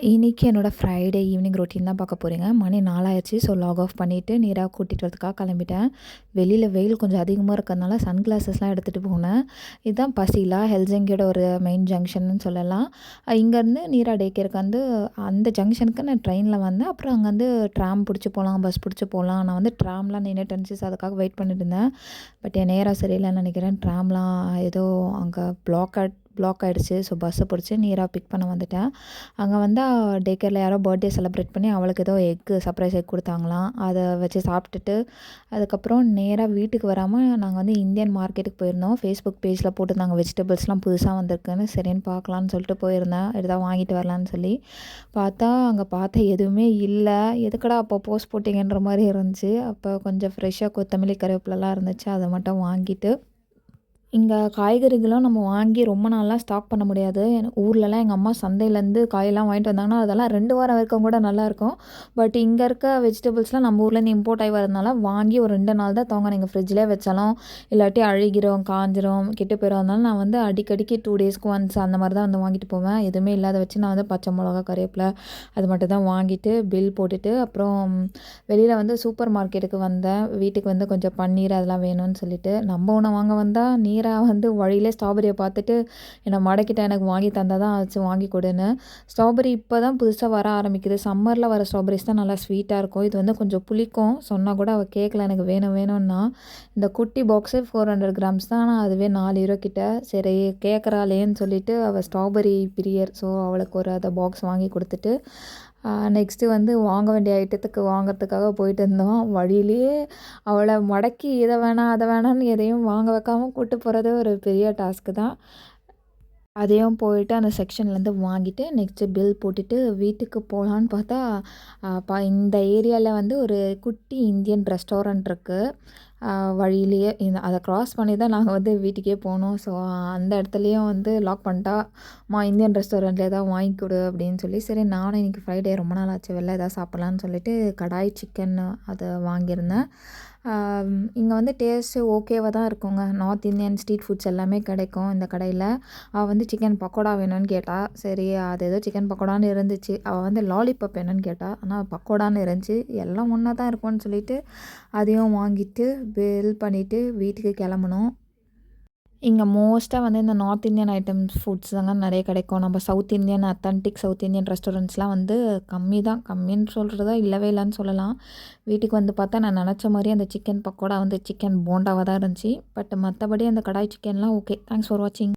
இன்னைக்கு என்னோட Friday evening routine தான் பார்க்க போகிறீங்க. மணி 4 ஆயிருச்சு. ஸோ லாக் ஆஃப் பண்ணிவிட்டு நேராக கூட்டிகிட்டு வரதுக்காக கிளம்பிட்டேன். வெளியில் வெயில் கொஞ்சம் அதிகமாக இருக்கிறதுனால சன் கிளாஸஸ்லாம் எடுத்துகிட்டு போனேன். இதுதான் பசிலா ஹெல்சிங்கியோட ஒரு மெயின் ஜங்ஷன்னு சொல்லலாம். இங்கேருந்து நேராக டே கேருக்கு வந்து அந்த ஜங்ஷனுக்கு நான் ட்ரெயினில் வந்தேன். அப்புறம் அங்கேருந்து ட்ராம் பிடிச்சி போகலாம், பஸ் பிடிச்சி போகலாம். நான் வந்து ட்ராம்லாம் நின்றுட்டு இருந்துச்சு. ஸோ அதுக்காக வெயிட் பண்ணிட்டு இருந்தேன். பட் என் நேரம் சரியில்லைன்னு நினைக்கிறேன். ட்ராம்லாம் ஏதோ அங்கே பிளாக் ஆகிடுச்சு. ஸோ பஸ்ஸை பிடிச்சி நேராக பிக் பண்ண வந்துட்டேன். அங்கே வந்து டே கேரில் யாரோ பர்த்டே செலிப்ரேட் பண்ணி அவளுக்கு ஏதோ சர்ப்ரைஸ் எக் கொடுத்தாங்களாம். அதை வச்சு சாப்பிட்டுட்டு அதுக்கப்புறம் நேராக வீட்டுக்கு வராமல் நாங்கள் வந்து இந்தியன் மார்க்கெட்டுக்கு போயிருந்தோம். ஃபேஸ்புக் பேஜில் போட்டுருந்தாங்க வெஜிடபிள்ஸ்லாம் புதுசாக வந்திருக்குன்னு. சரின்னு பார்க்கலான்னு சொல்லிட்டு போயிருந்தேன். எதாவது வாங்கிட்டு வரலான்னு சொல்லி பார்த்தா அங்கே பார்த்தா எதுவுமே இல்லை. எதுக்கடா அப்போ போஸ்ட் போட்டிங்கன்ற மாதிரி இருந்துச்சு. அப்போ கொஞ்சம் ஃப்ரெஷ்ஷாக கொத்தமல்லி கருவேப்பிலலாம் இருந்துச்சு. அதை மட்டும் வாங்கிட்டு இங்கே காய்கறிகளும் நம்ம வாங்கி ரொம்ப நாள்லாம் ஸ்டாக் பண்ண முடியாது. ஊர்லலாம் எங்கள் அம்மா சந்தையிலேருந்து காயெல்லாம் வாங்கிட்டு வந்தாங்கன்னா அதெல்லாம் 2 வாரம் வரைக்கும் கூட நல்லாயிருக்கும். பட் இங்கே இருக்க வெஜிடபிள்ஸ்லாம் நம்ம ஊர்லேருந்து இம்போர்ட் ஆகி வரதுனால வாங்கி ஒரு 2 நாள் தான் தாங்க. நீங்கள் ஃப்ரிட்ஜ்லேயே வச்சாலும் இல்லாட்டி அழுகிரும், காஞ்சிரும், கெட்டு போயிடும். அதனால நான் வந்து அடிக்கடிக்கு 2 டேஸ்க்கு ஒன்ஸ் அந்த மாதிரி தான் வந்து வாங்கிட்டு போவேன். எதுவுமே இல்லாத வச்சு நான் வந்து பச்சை மிளகா, கறிவேப்பிலை அது மட்டும் தான் வாங்கிட்டு பில் போட்டுட்டு அப்புறம் வெளியில் வந்து சூப்பர் மார்க்கெட்டுக்கு வந்தேன். வீட்டுக்கு வந்து கொஞ்சம் பன்னீர் அதெல்லாம் வேணும்னு சொல்லிட்டு நம்ம ஒன்று வாங்க வந்தால் நேராக வந்து வழியிலே ஸ்ட்ராபெரியை பார்த்துட்டு என்னை மடக்கிட்ட எனக்கு வாங்கி தந்தால் தான் ஆச்சு வாங்கி கொடுன்னு. ஸ்ட்ராபெரி இப்போ தான் புதுசாக வர ஆரம்பிக்குது. சம்மரில் வர ஸ்ட்ராபெரிஸ் தான் நல்லா ஸ்வீட்டாக இருக்கும். இது வந்து கொஞ்சம் புளிக்கும். சொன்னால் கூட அவள் கேட்கல எனக்கு வேணும்னா. இந்த குட்டி பாக்ஸு 400 கிராம்ஸ் தான். ஆனால் அதுவே 4 யூரோ கிட்ட. சரி கேட்குறாளேன்னு சொல்லிவிட்டு அவள் ஸ்ட்ராபெரி பிரியர். ஸோ அவளுக்கு ஒரு அதை பாக்ஸ் வாங்கி கொடுத்துட்டு நெக்ஸ்ட்டு வந்து வாங்க வேண்டிய ஐட்டத்துக்கு வாங்கிறதுக்காக போயிட்டு இருந்தோம். வழியிலேயே அவளை மடக்கி இதை வேணாம் அதை வேணான்னு எதையும் வாங்க வைக்காமல் கூட்டு போகிறது ஒரு பெரிய டாஸ்க்கு தான். அதையும் போயிட்டு அந்த செக்ஷன்லேருந்து வாங்கிட்டு நெக்ஸ்ட்டு பில் போட்டுட்டு வீட்டுக்கு போகலான்னு பார்த்தா இந்த ஏரியாவில் வந்து ஒரு குட்டி இந்தியன் ரெஸ்டாரண்ட் இருக்குது. வழியிலேயே அதை க்ராஸ் பண்ணி தான் நாங்கள் வந்து வீட்டுக்கே போனோம். ஸோ அந்த இடத்துலையும் வந்து லாக் பண்ணிட்டா, இந்தியன் ரெஸ்டாரண்ட்டில் எதாவது வாங்கி கொடு அப்படின்னு சொல்லி. சரி நானும் இன்றைக்கி ஃப்ரைடே ரொம்ப நாள் ஆச்சு வெளில எதாவது சாப்பிட்லான்னு சொல்லிட்டு கடாய் சிக்கன் அதை வாங்கியிருந்தேன். இங்கே வந்து டேஸ்ட்டு ஓகேவாக தான் இருக்குங்க. நார்த் இந்தியன் ஸ்ட்ரீட் ஃபுட்ஸ் எல்லாமே கிடைக்கும் இந்த கடையில். அவள் வந்து சிக்கன் பக்கோடா வேணும்னு கேட்டாள். சரி அது ஏதோ சிக்கன் பக்கோடான்னு இருந்துச்சு. அவள் வந்து லாலிபாப் வேணும்னு கேட்டாள். ஆனால் பக்கோடான்னு இருந்துச்சு. எல்லாம் ஒன்றா தான் இருக்கும்னு சொல்லிட்டு அதையும் வாங்கிட்டு பில் பண்ணிவிட்டு வீட்டுக்கு கிளம்புனோம். இங்கே மோஸ்ட்டாக வந்து இந்த நார்த் இந்தியன் ஐட்டம்ஸ் ஃபுட்ஸ் தாங்க நிறைய கிடைக்கும். நம்ம south Indian authentic south Indian ரெஸ்டாரண்ட்ஸ்லாம் வந்து கம்மி தான். கம்மின்னு சொல்கிறதா இல்லவே இல்லைன்னு சொல்லலாம். வீட்டுக்கு வந்து பார்த்தா நான் நினச்ச மாதிரி அந்த சிக்கன் பக்கோடா வந்து சிக்கன் போண்டாவாக தான் இருந்துச்சு. பட் மற்றபடி அந்த கடாய் சிக்கன்லாம் ஓகே. தேங்க்ஸ் ஃபார் வாட்சிங்.